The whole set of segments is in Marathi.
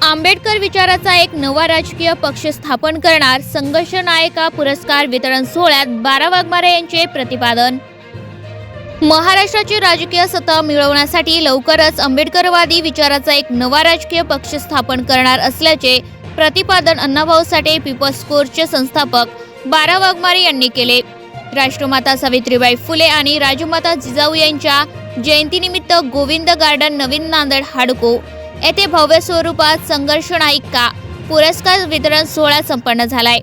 आंबेडकर विचाराचा एक नवा राजकीय पक्ष स्थापन करणार, संघर्ष नायका पुरस्कार वितरण सोहळ्यात 12 वाघमारे यांचे प्रतिपादन। महाराष्ट्राची राजकीय सत्ता मिळवण्यासाठी लवकरच आंबेडकरवादी विचाराचा एक नवा राजकीय पक्ष स्थापन करणार असल्याचे प्रतिपादन अण्णाभाऊ साठे पीपल्स कोरचे संस्थापक 12 वाघमारे यांनी केले। राष्ट्रमाता सावित्रीबाई फुले आणि राजमाता जिजाऊ यांच्या जयंतीनिमित्त गोविंद गार्डन, नवीन नांदेड, हाडको येथे भव्य स्वरूपात संघर्ष नायिका पुरस्कार वितरण सोहळा संपन्न झालाय।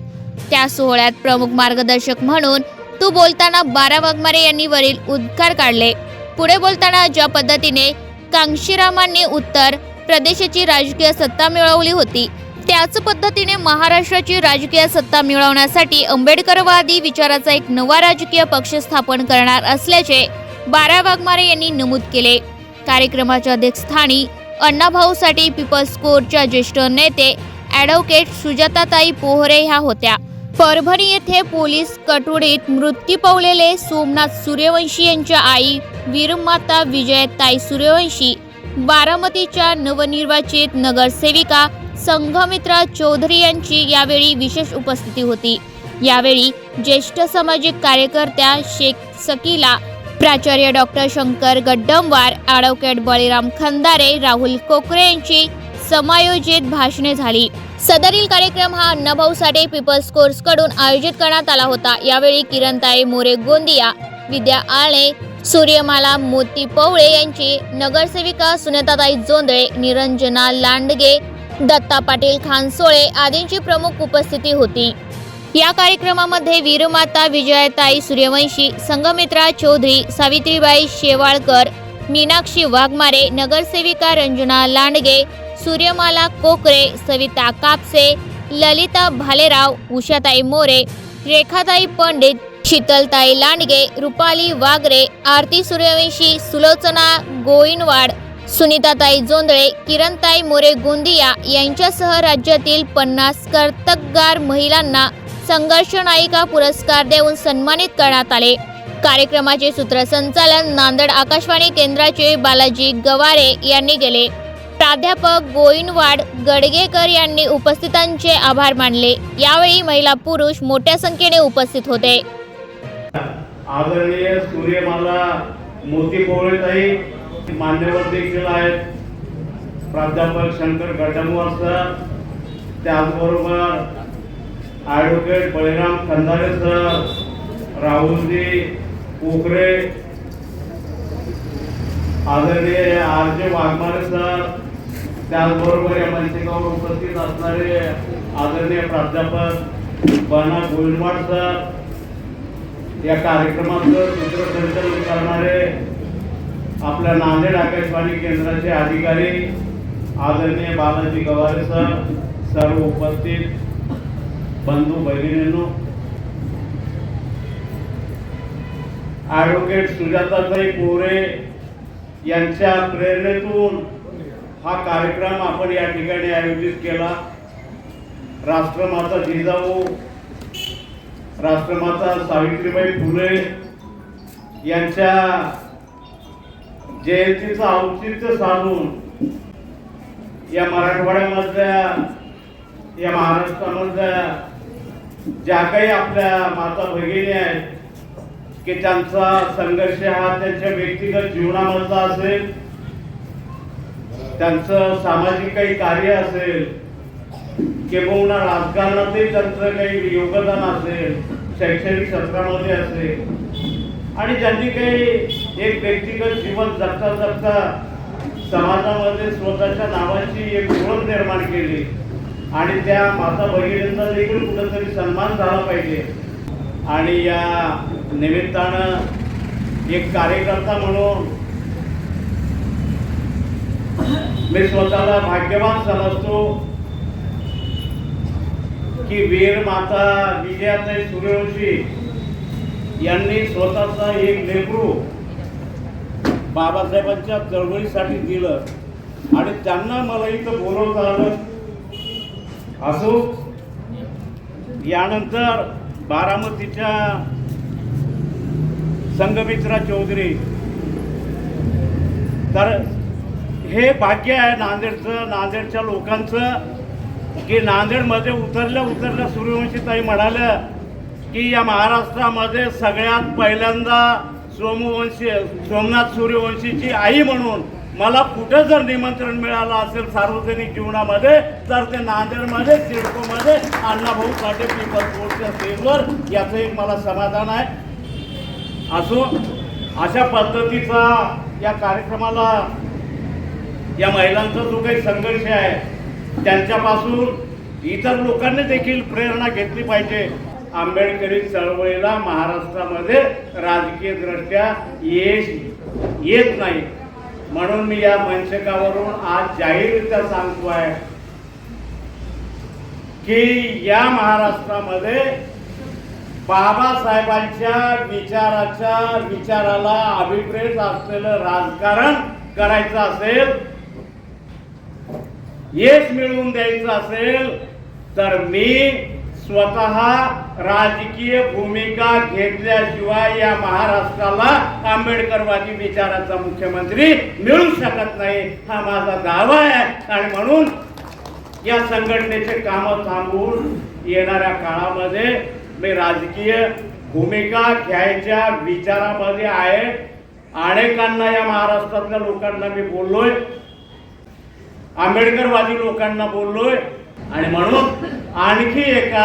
त्या सोहळ्यात प्रमुख मार्गदर्शक म्हणून बोलताना 12 वाघमारे यांनी वरील उद्गार काढले। पुढे बोलताना ज्या पद्धतीने कांशीरामांनी उत्तर प्रदेशाची राजकीय सत्ता मिळवली होती, त्याच पद्धतीने महाराष्ट्राची राजकीय सत्ता मिळवण्यासाठी आंबेडकरवादी विचाराचा एक नवा राजकीय पक्ष स्थापन करणार असल्याचे 12 वाघमारे यांनी नमूद केले। कार्यक्रमाच्या अध्यक्षस्थानी अण्णाभाऊ साठे पीपल्स कोरच्या ज्येष्ठ नेते ॲडव्होकेट सुजाताताई पोहरे ह्या होत्या। परभणी येथे पोलीस कटुडीत मृत्यू पावलेले सोमनाथ सूर्यवंशी यांच्या आई वीरमाता विजयताई सूर्यवंशी, बारामतीच्या नवनिर्वाचित नगरसेविका संघमित्रा चौधरी यांची यावेळी विशेष उपस्थिती होती। यावेळी ज्येष्ठ सामाजिक कार्यकर्त्या शेख सकीला, प्राचार्य डॉक्टर शंकर गड्डमवार, ॲडव्होकेट बळीराम खंदारे, राहुल कोकरे यांची समायोजित भाषणे झाली। सदरील कार्यक्रम हा अण्णाभाऊ साठे पीपल्स कोर्स कडून आयोजित करण्यात आला होता। यावेळी किरणताई मोरे गोंदिया, विद्या आळे, सूर्यमाला मोती पवळे यांची, नगरसेविका सुनेताताई जोंधळे, निरंजना लांडगे, दत्ता पाटील खानसोळे आदींची प्रमुख उपस्थिती होती। या कार्यक्रमामध्ये वीरमाता विजयताई सूर्यवंशी, संघमित्रा चौधरी, सावित्रीबाई शेवाळकर, मीनाक्षी वाघमारे, नगरसेविका रंजना लांडगे, सूर्यमाला कोकरे, सविता कापसे, ललिता भालेराव, उषाताई मोरे, रेखाताई पंडित, शीतलताई लांडगे, रुपाली वागरे, आरती सूर्यवंशी, सुलोचना गोविंदवाड, सुनीताताई जोंधळे, किरणताई मोरे गोंदिया यांच्यासह राज्यातील 50 कर्तबगार महिलांना संघर्ष नायिका पुरस्कार देऊन सन्मानित करण्यात आले। कार्यक्रमाचे सूत्रसंचालन नांदेड आकाशवाणी केंद्राचे बालाजी गवारे यांनी केले। प्राध्यापक गोविंदवाड गडगेकर यांनी उपस्थितांचे आभार मानले। यावेळी महिला पुरुष मोठ्या संख्येने उपस्थित होते। आदरणीय सूर्यमाला मोती पवळेताई मान्यवर देखील आहेत, प्राध्यापक शंकर गड्डमवार सर, त्याचबरोबर ॲडव्होकेट बळीराम खंदारे सर, राहुलजी कोकरे, आदरणीय आर.जे. वाघमारे सर, त्याचबरोबर या मंचावर उपस्थित असणारे आदरणीय प्राध्यापक बना गोविंदवाड सर, या कार्यक्रमाचं सूत्रसंचालन करणारे आपल्या नांदेड आकाशवाणी केंद्राचे अधिकारी आदरणीय बालाजी गवारे सर, सर्व उपस्थित बंधू भगिनींनो, ॲडव्होकेट सुजाताताई पोहरे यांच्या प्रेरणेतून हा कार्यक्रम आपण या ठिकाणी आयोजित केला। राष्ट्रमाता जिजाऊ, राष्ट्रमाता सावित्रीबाई फुले यांच्या जयंतीचं औचित्य साधून या मराठवाड्यामधल्या, या महाराष्ट्रामधल्या ज्या काही आपल्या माता भगिनी आहेत की त्यांचा संघर्ष हा त्यांच्या व्यक्तिगत जीवनामधला असेल, त्यांचं सामाजिक काही कार्य असेल किंवा राजकारणातही त्यांचं काही योगदान असेल, शैक्षणिक क्षेत्रामध्ये असेल, आणि ज्यांनी काही एक व्यक्तिगत जीवन जगता जगता समाजामध्ये स्वतःच्या नावाची एक ओळख निर्माण केली आणि त्या माता भगिनींचा देखील कुठेतरी सन्मान झाला पाहिजे। आणि या निमित्तानं एक कार्यकर्ता म्हणून मी स्वतःला भाग्यवान समजतो की वीर माता विजयाताई सूर्यवंशी यांनी स्वतःचा एक लेकरू बाबासाहेबांच्या चळवळीसाठी दिलं आणि त्यांना मला इथं बोलवता आलं। असो, यानंतर बारामतीच्या संघमित्रा चौधरी, तर हे भाग्य आहे नांदेडचं, नांदेडच्या लोकांचं, की नांदेडमध्ये उतरल्या सूर्यवंशीताई म्हणाल्या की या महाराष्ट्रामध्ये सगळ्यात पहिल्यांदा सोमनाथ सूर्यवंशीची आई म्हणून मला कुठं जर निमंत्रण मिळालं असेल सार्वजनिक जीवनामध्ये तर ते नांदेडमध्ये सिडकोमध्ये अण्णाभाऊ साठे पीपल्स कोर्टच्या स्टेजवर, याचं एक मला समाधान आहे. असो, अशा पद्धतीचा या कार्यक्रमाला या महिलांचा जो काही संघर्ष आहे त्यांच्यापासून इतर लोकांनी देखील प्रेरणा घेतली पाहिजे. आंबेडकरी चळवळीला महाराष्ट्रामध्ये राजकीय दृष्ट्या यश येत नाही, म्हणून मी या मंचकावरून आज जाहीररित्या सांगतो आहे की या महाराष्ट्रामध्ये बाबासाहेबांच्या विचाराला अभिप्रेत असलेलं राजकारण करायचं असेल, यश मिळवून द्यायचं असेल तर मी स्वतः राजकीय भूमिका घेतल्याशिवाय या महाराष्ट्राला आंबेडकरवादी विचाराचा मुख्यमंत्री मिळू शकत नाही, हा माझा दावा आहे. आणि म्हणून या संघटनेचे कामं थांबवून येणाऱ्या काळामध्ये मी राजकीय भूमिका घ्यायच्या विचारामध्ये आहे. अनेकांना या महाराष्ट्रातल्या लोकांना मी बोललोय, आंबेडकरवादी लोकांना बोललोय, आणि म्हणून आणखी एका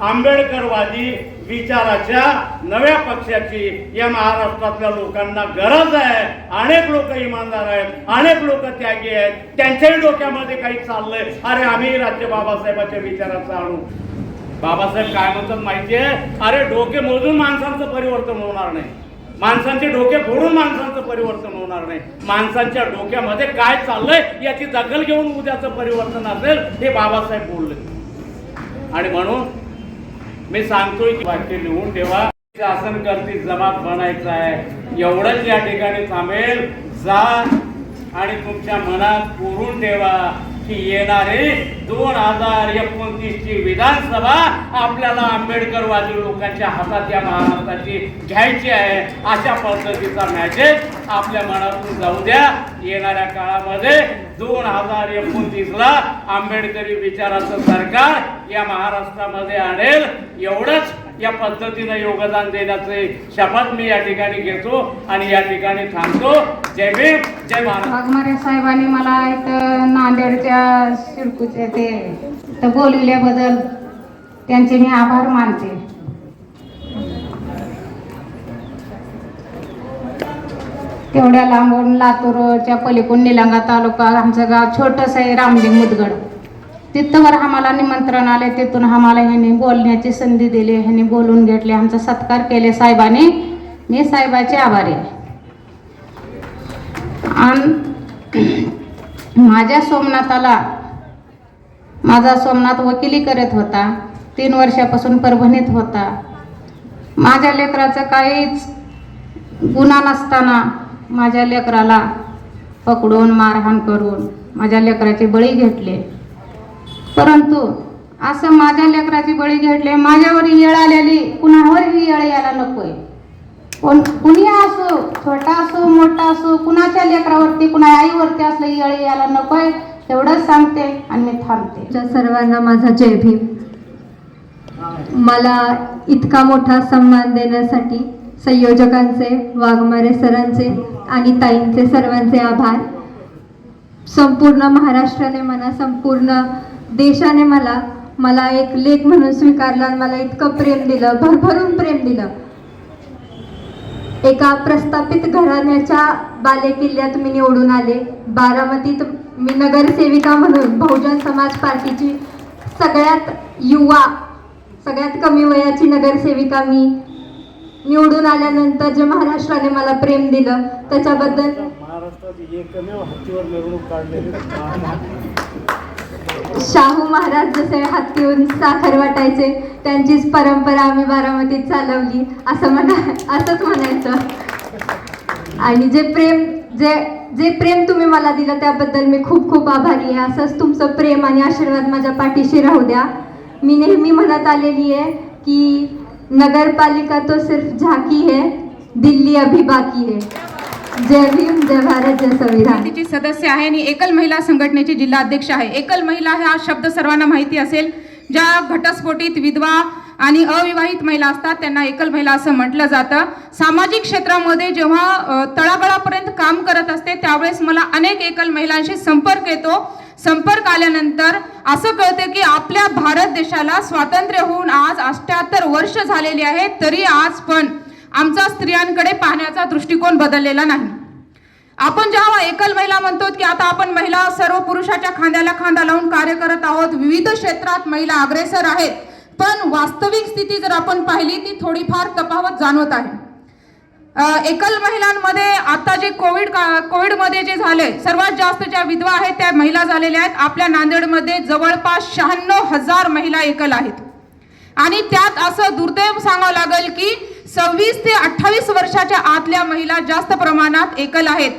आंबेडकरवादी विचाराच्या नव्या पक्षाची या महाराष्ट्रातल्या लोकांना गरज आहे. अनेक लोक इमानदार आहेत, अनेक लोक त्यागी आहेत, त्यांच्याही डोक्यामध्ये काही चाललंय, अरे आम्ही राज्य बाबासाहेबांच्या विचाराचं आणू. बाबासाहेब काय म्हणतात माहिती आहे? अरे डोके मोजून माणसांचं परिवर्तन होणार नाही, माणसांचे डोके फोडून माणसांचं परिवर्तन होणार नाही. माणसांच्या डोक्यामध्ये काय चाललंय याची दखल घेऊन उद्याचं परिवर्तन असेल, हे बाबासाहेब बोलले. आणि म्हणून मी सांगतोय की वाक्य लिहून ठेवा, शासन करती जमात बनायचं आहे. एवढंच या ठिकाणी थांबेल. जा आणि तुमच्या मनात कोरून ठेवा की येणारे 2029 ची विधानसभा आपल्याला आंबेडकरवादी लोकांच्या हातात या महाराष्ट्राची घ्यायची आहे. अशा पद्धतीचा मॅसेज आपल्या मनातून जाऊ द्या. येणाऱ्या काळामध्ये 2029ला आंबेडकरी विचाराचं सरकार या महाराष्ट्रामध्ये आणेल. एवढंच या पद्धतीनं योगदान देण्याचे शपथ मी या ठिकाणी घेतो आणि या ठिकाणी थांबतो. जय भीम, जय महाराष्ट्र. वाघमारे साहेबांनी मला इथं नांदेडच्या सिडकोचे ते बोलविल्याबद्दल त्यांचे मी आभार मानते. तेवढ्या लांबून लातूरच्या पलीकडून निलंगा तालुका, आमचं गाव छोटंसं आहे रामलिंग मुदगड, तिथवर आम्हाला निमंत्रण आले. तिथून आम्हाला ह्यांनी बोलण्याची संधी दिली, ह्यांनी बोलून घेतले, आमचा सत्कार केले साहेबांनी. मी साहेबाचे आभारी आहे. आणि माझ्या सोमनाथाला, माझा सोमनाथ वकिली करत होता, 3 वर्षापासून परभणीत होता. माझ्या लेकराचं काहीच गुन्हा नसताना माझ्या लेकराला पकडून मारहाण करून माझ्या लेकराचे बळी घेतले. परंतु असं माझ्या लेकराची बळी घेतले, माझ्यावर येळ आलेली कुणावरही येळ यायला नकोय. कुणी असो, छोटा असो मोठा असो, कुणाच्या लेकरावरती कुणा आईवरती असलं येळ यायला नकोय, तेवढंच सांगते आणि मी थांबते. सर्वांना माझा जय भीम. मला इतका मोठा सन्मान देण्यासाठी संयोजकांचे, वाघमारे सरांचे आणि ताईंचे सर्वांचे आभार. संपूर्ण महाराष्ट्राने म्हणा, संपूर्ण देशाने मला एक लेख म्हणून स्वीकारलं आणि मला इतकं प्रेम दिलं, भरभरून प्रेम दिलं. एका प्रस्थापित घराण्याच्या बालेकिल्ल्यात मी निवडून आले. बारामतीत मी नगरसेविका म्हणून बहुजन समाज पार्टीची सगळ्यात युवा, सगळ्यात कमी वयाची नगरसेविका मी निवडून आल्यानंतर जे महाराष्ट्राने मला प्रेम दिलं त्याच्याबद्दल महाराष्ट्रात एकमेव हत्तीवर मिरवणूक काढलेली शाहू महाराज जसे हत्तीवरून साखर वाटायचे, त्यांचीच परंपरा आम्ही बारामतीत चालवली असंच म्हणायचं. आणि जे प्रेम तुम्ही मला दिलं त्याबद्दल मी खूप खूप आभारी आहे. असंच तुमचं प्रेम आणि आशीर्वाद माझ्या पाठीशी राहू द्या. मी नेहमी म्हणत आलेली आहे की नगरपालिका तो सिर्फ झाकी है, दिल्ली अभी बाकी है. जय भीम, जय भारत, जय संविधान. समितीची सदस्य आहे आणि एकल महिला संघटनेची जिल्हा अध्यक्ष आहे. एकल महिला हा शब्द सर्वांना माहिती असेल. ज्या घटस्फोटित विधवा आणि अविवाहित महिला असतात त्यांना एकल महिला असं म्हटलं जातं. सामाजिक क्षेत्रामध्ये जेव्हा तळागाळापर्यंत काम करत असते त्यावेळेस मला अनेक एकल महिलांशी संपर्क येतो. संपर्क आल्यानंतर असं कळते की आपल्या भारत देशाला स्वातंत्र्य होऊन आज 78 वर्ष झालेली आहेत, तरी आज पण आमचा स्त्रियांकडे पाहण्याचा दृष्टिकोन बदललेला नाही. आपण जेव्हा एकल महिला म्हणतो की आता आपण महिला सर्व पुरुषाच्या खांद्याला खांदा लावून कार्य करत आहोत, विविध क्षेत्रात महिला अग्रेसर आहेत, पण वास्तविक स्थिती जर आपण पाहिली ती थोडीफार तफावत जाणवत आहे. एकल महिलांमध्ये आता जे कोविडमध्ये जे झाले, सर्वात जास्त ज्या विधवा आहेत त्या महिला झालेल्या आहेत. आपल्या नांदेडमध्ये जवळपास 96,000 महिला एकल आहेत आणि त्यात असं दुर्दैव सांगावं लागेल की 26 ते 28 वर्षाच्या आतल्या महिला जास्त प्रमाणात एकल आहेत.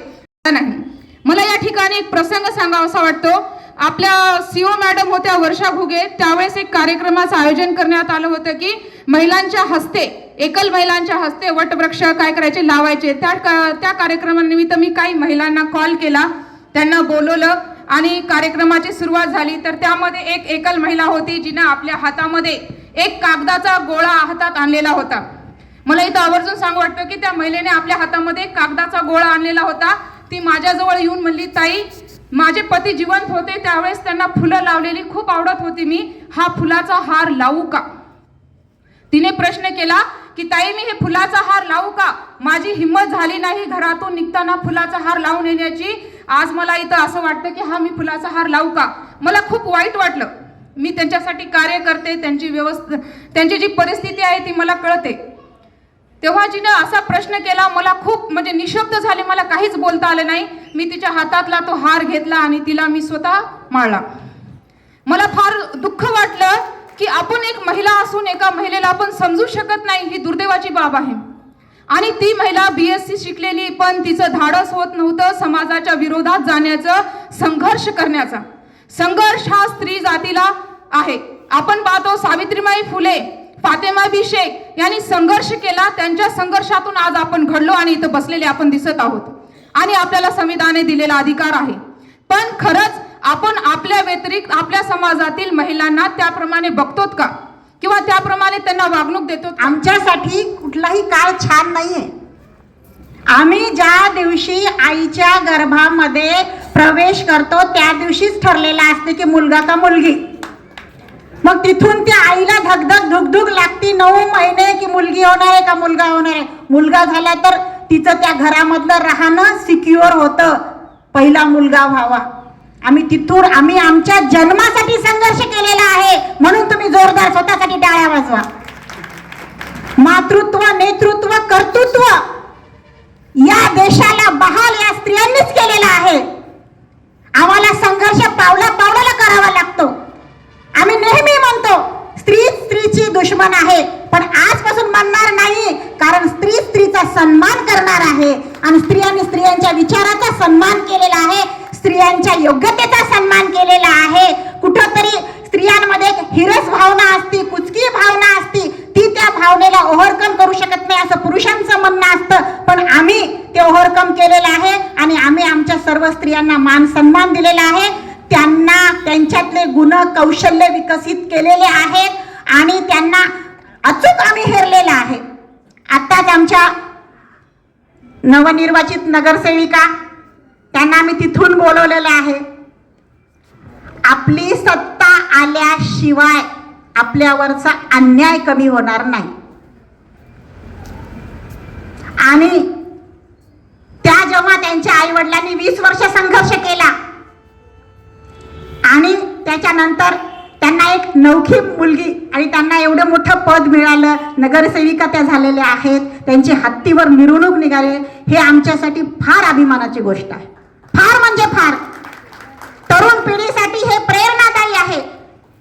नाही, मला या ठिकाणी एक प्रसंग सांगावासा वाटतो. आपल्या सीओ मॅडम होत्या वर्षा घुगे, त्यावेळेस एक कार्यक्रमाचं आयोजन करण्यात आलं होतं की महिलांच्या हस्ते, एकल महिलांच्या हस्ते वटवृक्ष काय करायचे, लावायचे. त्या कार्यक्रमानिमित्त मी काही महिलांना कॉल केला, त्यांना बोलवलं आणि कार्यक्रमाची सुरुवात झाली. तर त्यामध्ये एक एकल महिला होती जिने आपल्या हातामध्ये एक कागदाचा गोळा हातात आणलेला होता. मला इथं आवर्जून सांगू वाटतं की त्या महिलेने आपल्या हातामध्ये कागदाचा गोळा आणलेला होता. ती माझ्याजवळ येऊन म्हणली, ताई माझे पती जिवंत होते त्यावेळेस त्यांना फुलं लावलेली खूप आवडत होती, मी हा फुलाचा हार लावू का. तिने प्रश्न केला की ताई मी हे फुलाचा हार लावू का, माझी हिंमत झाली नाही घरातून निघताना फुलाचा हार लावून येण्याची. आज मला इथं असं वाटतं की हा मी फुलाचा हार लावू का. मला खूप वाईट वाटलं. मी त्यांच्यासाठी कार्य करते, त्यांची जी परिस्थिती आहे ती मला कळते. तेव्हा जिने असा प्रश्न केला मला खूप म्हणजे निशब्द झाले, मला काहीच बोलता आलं नाही. मी तिच्या हातातला तो हार घेतला आणि तिला मी स्वतः माळला. मला फार दुःख वाटलं की आपण एक महिला असून एका महिलेला आपण समजू शकत नाही, ही दुर्दैवाची बाब आहे. आणि ती महिला BSc शिकलेली, पण तिचं धाडस होत नव्हतं समाजाच्या विरोधात जाण्याचं, संघर्ष करण्याचा. संघर्ष हा स्त्री जातीला आहे. आपण पाहतो सावित्रीबाई फुले, फातेमा बी शेख यांनी संघर्ष केला. त्यांच्या संघर्षातून आज आपण घडलो आणि इथं बसलेले आपण दिसत आहोत आणि आपल्याला संविधानाने दिलेला अधिकार आहे. पण खरंच आपण आपल्या व्यतिरिक्त आपल्या समाजातील महिलांना त्याप्रमाणे बघतोत का किंवा त्याप्रमाणे त्यांना वागणूक देतो? आमच्यासाठी कुठलाही काळ छान नाहीये. आम्ही ज्या दिवशी आईच्या गर्भामध्ये प्रवेश करतो त्या दिवशीच ठरलेला असते की मुलगा का मुलगी. मग तिथून त्या आईला धगधग धुगधुग लागती 9 महिने की मुलगी होणार आहे का मुलगा होणार आहे. मुलगा झाला तर तिचं त्या घरामधलं राहणं सिक्युअर होतं, पहिला मुलगा व्हावा. आम्ही आमच्या जन्मासाठी संघर्ष केलेला आहे, म्हणून तुम्ही जोरदार स्वतःसाठी टाळ्या वाजवा. मातृत्व, नेतृत्व, कर्तृत्व या देशाला बहाल या स्त्रियांनीच केलेला आहे. आम्हाला संघर्ष पावला पावलाला करावा लागतो. आम्ही नेहमी म्हणतो स्त्रीची दुश्मन आहे, पण आजपासून म्हणणार नाही, कारण स्त्रीचा सन्मान करणार आहे आणि स्त्रियांनी स्त्रियांच्या विचाराचा सन्मान केलेला आहे, स्त्रियांच्या योग्यतेचा सन्मान केलेला आहे. कुठंतरी स्त्रियांमध्ये एक हिरस भावना असती, कुचकी भावना असती, ती त्या भावनेला ओव्हरकम करू शकत नाही असं पुरुषांचं म्हणणं असतं. पण आम्ही ते ओव्हरकम केलेलं आहे आणि आम्ही आमच्या सर्व स्त्रियांना मान सन्मान दिलेला आहे. त्यांना त्यांच्यातले गुण कौशल्य विकसित केलेले आहेत आणि त्यांना अचूक आम्ही हेरलेलं आहे. आत्ताच आमच्या नवनिर्वाचित नगरसेविका त्यांना आम्ही तिथून बोलवलेलं आहे. आपली सत्ता आल्याशिवाय आपल्यावरचा अन्याय कमी होणार नाही. आणि त्या जेव्हा त्यांच्या आई वडिलांनी 20 वर्ष संघर्ष केला आणि त्याच्यानंतर त्यांना एक नवखी मुलगी आणि त्यांना एवढं मोठं पद मिळालं, नगरसेविका त्या झालेल्या आहेत, त्यांची हत्तीवर मिरवणूक निघाली, हे आमच्यासाठी फार अभिमानाची गोष्ट आहे. फार म्हणजे फार. तरुण पिढीसाठी हे प्रेरणादायी आहे.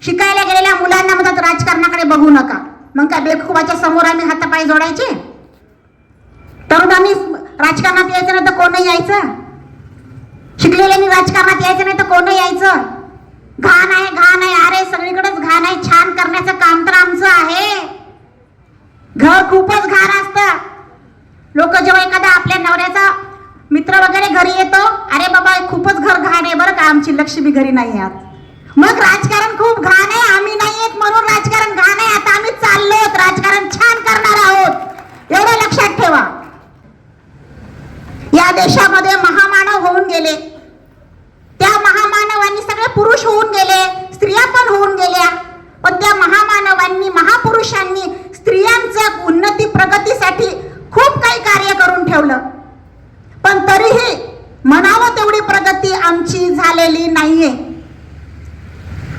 शिकायला गेलेल्या मुलांना म्हणतात राजकारणाकडे बघू नका. मग काय बेवकूफाच्या समोर आम्ही हातापाय जोडायचे? तरुणांनी राजकारणात यायचं नाही तर कोण यायचं? शिकलेल्यांनी राजकारणात यायचं नाही तर कोण यायचं? घाण आहे, घाण आहे, अरे सगळीकडेच घाण आहे. छान करण्याचं काम तर आमचं आहे. घर खूपच घाण असतं. लोक जेव्हा एखादा आपल्या नवऱ्याचा मित्र वगैरे घरी येतो, अरे बाबा खूपच घर घाण आहे बरं का, आमची लक्ष्मी घरी नाही आहे. मग राजकारण खूप घाण आहे, आम्ही नाही येत म्हणून राजकारण घाण आहे. आता आम्ही चाललो राजकारण छान करणार आहोत, एवढं लक्षात ठेवा. या देशामध्ये महामानव होऊन गेले, त्या महामानवांनी सगळे पुरुष होऊन गेले, स्त्रिया पण होऊन गेल्या. पण त्या महामानवांनी, महापुरुषांनी स्त्रियांच्या उन्नती प्रगतीसाठी खूप काही कार्य करून ठेवलं. पण तरीही म्हणावं तेवढी प्रगती आमची झालेली नाहीये.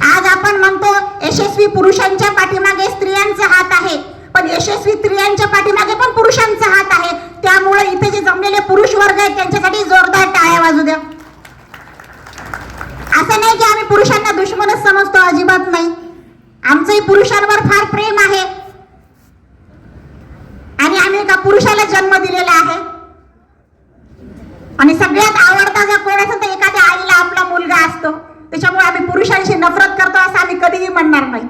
आज आपण म्हणतो यशस्वी पुरुषांच्या पाठीमागे स्त्रियांचा हात आहे, पण यशस्वी स्त्रियांच्या पाठीमागे पण पुरुषांचा हात आहे. त्यामुळे इथे जे जमलेले पुरुष वर्ग आहेत त्यांच्यासाठी जोरदार टाळ्या वाजू द्या. असं नाही की आम्ही पुरुषांना दुश्मनच समजतो, अजिबात नाही. आमचंही पुरुषांवर फार प्रेम आहे आणि आम्ही एका पुरुषाला जन्म दिलेला आहे. आणि सगळ्यात आवडता जर कोण असेल तर एखाद्या आईला आपला मुलगा असतो. त्याच्यामुळे आम्ही पुरुषांशी नफरत करतो असं आम्ही कधीही म्हणणार नाही.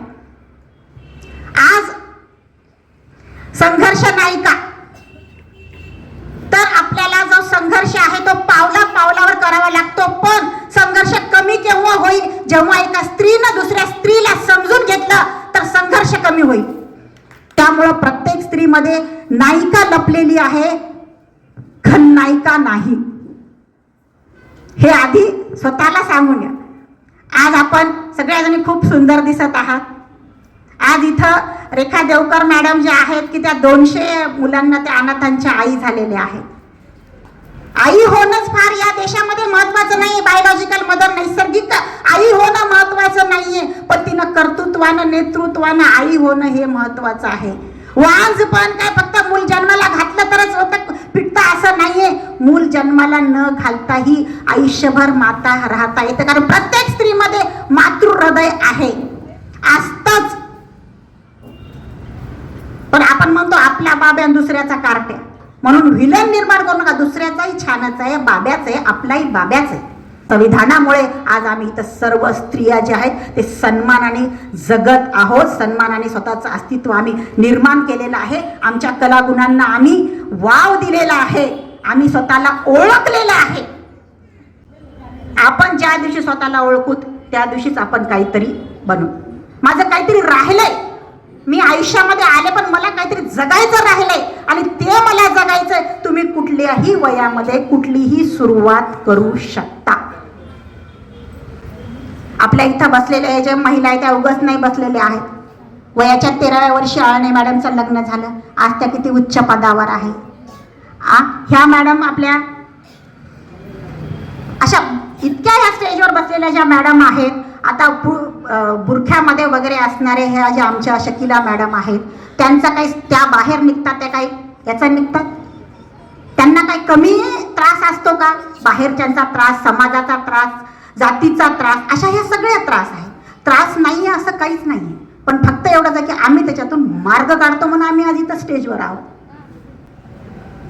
आज संघर्ष नाही का, तर आपल्याला जो संघर्ष आहे तो पावला पावलावर करावा लागतो. पण संघर्ष कमी केव्हा होईल, जेव्हा एका स्त्रीनं दुसऱ्या स्त्रीला समजून घेतलं तर संघर्ष कमी होईल. त्यामुळं प्रत्येक स्त्रीमध्ये नायिका लपलेली आहे, खलनायिका नाही, हे आधी स्वतःला सांगून घ्या. आज आपण सगळ्याजणी खूप सुंदर दिसत आहात. आज इथं रेखा देवकर मॅडम ज्या आहेत की त्या 200 मुलांना त्या अनाथांच्या आई झालेल्या आहेत. आई होणंच फार या देशामध्ये महत्वाचं नाही, बायोलॉजिकल मदर नैसर्गिक आई होणं महत्वाचं नाहीये, पण तिनं कर्तृत्वानं नेतृत्वानं आई होणं हे महत्वाचं आहे. वांज पण काय फक्त मूल जन्माला घातलं तरच होतं पिकतं असं नाहीये. मूल जन्माला न घालताही आयुष्यभर माता राहता येते, कारण प्रत्येक स्त्रीमध्ये मातृ हृदय आहे, असतंच. पण आपण म्हणतो आपला बाब्या दुसऱ्याचा कार्ट्या, म्हणून विलन निर्माण करू नका. दुसऱ्याचाही छानच आहे, बाब्याच आहे, आपलाही बाब्याच आहे. संविधानामुळे आज आम्ही इथं सर्व स्त्रिया ज्या आहेत ते सन्मानाने जगत आहोत, सन्मानाने स्वतःचं अस्तित्व आम्ही निर्माण केलेलं आहे. आमच्या कलागुणांना आम्ही वाव दिलेला आहे, आम्ही स्वतःला ओळखलेलं आहे. आपण ज्या दिवशी स्वतःला ओळखू त्या दिवशीच आपण काहीतरी बनू. माझं काहीतरी राहिलंय, मी आयुष्यामध्ये आले पण मला काहीतरी जगायचं राहिलंय आणि ते मला जगायचंय. तुम्ही कुठल्याही वयामध्ये कुठलीही सुरुवात करू शकता. आपल्या इथं बसलेल्या ज्या महिला आहेत त्या उगाच नाही बसलेल्या आहेत. वयाच्या 13व्या वर्षी आळणे मॅडमचं लग्न झालं, आज त्या किती उच्च पदावर आहे. ह्या मॅडम आपल्या अशा इतक्या ह्या स्टेजवर बसलेल्या ज्या मॅडम आहेत, आता बुरख्यामध्ये वगैरे असणारे ह्या ज्या आमच्या शकिला मॅडम आहेत, त्यांचा काही त्या बाहेर निघतात, त्या काही याचा निघतात. त्यांना काही कमी त्रास असतो का? बाहेरच्यांचा त्रास, समाजाचा त्रास, जातीचा त्रास, अशा ह्या सगळ्या त्रास आहे. त्रास नाही आहे असं काहीच नाही, पण फक्त एवढंच आहे की आम्ही त्याच्यातून मार्ग काढतो म्हणून आम्ही आज इथं स्टेजवर आहोत.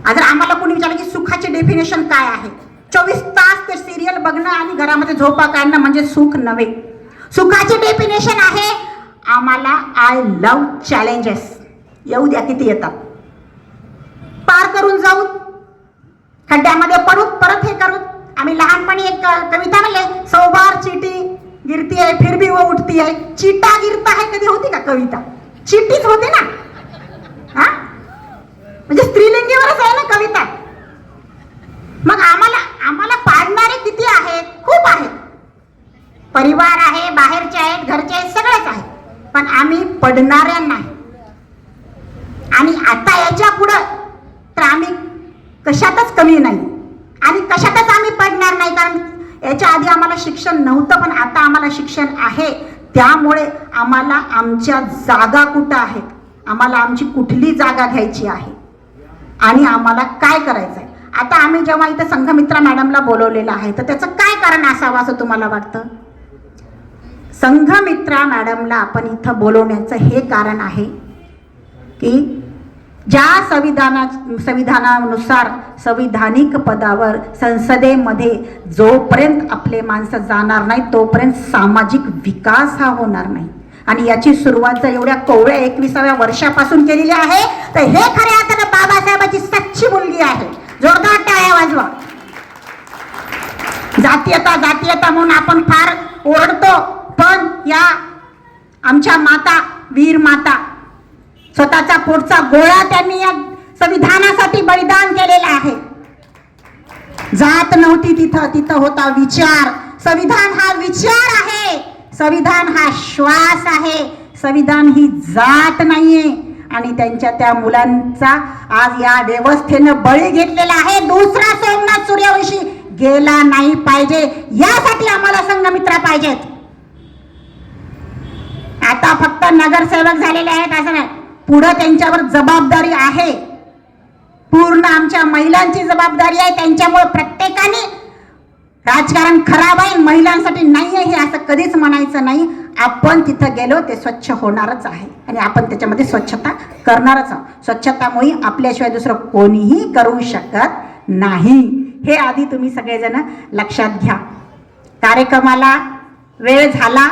जर आम्हाला कोणी विचारलं की सुखाचे डेफिनेशन काय आहे, 24 तास ते सिरियल बघणं आणि घरामध्ये झोपा काढणं म्हणजे सुख नव्हे. सुखाचे डेफिनेशन आहे आम्हाला आय लव्ह चॅलेंजेस. येऊ द्या किती येतात, पार करून जाऊ, खड्ड्यामध्ये पडू, परत हे करू. आम्ही लहानपणी एक कविता म्हणले, 100 बार चीटी गिरती है फिर भी वो उठती है. चीटा गिरता है कधी होती का कविता? चीटीच होते ना, हा म्हणजे स्त्रीलिंगीवरच आहे ना कविता. मग आम्हाला पाडणारे किती आहेत? खूप आहेत. परिवार आहे, बाहेरचे आहेत, घरचे आहेत, सगळेच आहे, पण आम्ही पडणाऱ्या नाही. आणि आता याच्या पुढं तर आम्ही कशातच कमी नाही आणि कशातच आम्ही पडणार नाही, कारण याच्या आधी आम्हाला शिक्षण नव्हतं, पण आता आम्हाला शिक्षण आहे. त्यामुळे आम्हाला आमच्या जागा कुठं आहेत, आम्हाला आमची कुठली जागा घ्यायची आहे आणि आम्हाला काय करायचं आहे. आता आम्ही जेव्हा इथं संघमित्रा मॅडमला बोलवलेलं आहे तर त्याचं काय कारण असावं असं तुम्हाला वाटतं? संघमित्रा मॅडमला आपण इथं बोलवण्याचं हे कारण आहे की ज्या संविधानानुसार संविधानिक पदावर संसदेमध्ये जोपर्यंत आपले माणसं जाणार नाही तोपर्यंत सामाजिक विकास हा होणार नाही. आणि याची सुरुवात जर एवढ्या कोवळ्या 21व्या वर्षापासून केलेली आहे तर हे खऱ्या अर्थानं बाबासाहेबांची सच्ची मुलगी आहे. जोरदार टाळ्या वाजवा. जातीयता जातीयता म्हणून आपण फार ओरडतो, पण या आमच्या माता, वीर माता, स्वतःचा पोटचा गोळा त्यांनी या संविधानासाठी बलिदान केलेला आहे. जात नव्हती तिथं, तिथं होता विचार. संविधान हा विचार आहे, संविधान हा श्वास आहे, संविधान ही जात नाहीये. आणि त्यांच्या त्या मुलांचा आज या व्यवस्थेनं बळी घेतलेला आहे. दुसरा सोमनाथ सूर्यवंशी गेला नाही पाहिजे, यासाठी आम्हाला संघमित्रा पाहिजेत. आता फक्त नगरसेवक झालेले आहेत असं नाही, पुढे त्यांच्यावर जबाबदारी आहे. पूर्ण आमच्या महिलांची जबाबदारी आहे. त्यांच्यामुळे प्रत्येकाने राजकारण खराब आहे, महिलांसाठी नाही आहे हे असं कधीच म्हणायचं नाही. आपण तिथं गेलो ते स्वच्छ होणारच आहे आणि आपण त्याच्यामध्ये स्वच्छता करणारच आहोत. स्वच्छता मोहीम आपल्याशिवाय दुसरं कोणीही करू शकत नाही, हे आधी तुम्ही सगळेजण लक्षात घ्या. कार्यक्रमाला वेळ झाला.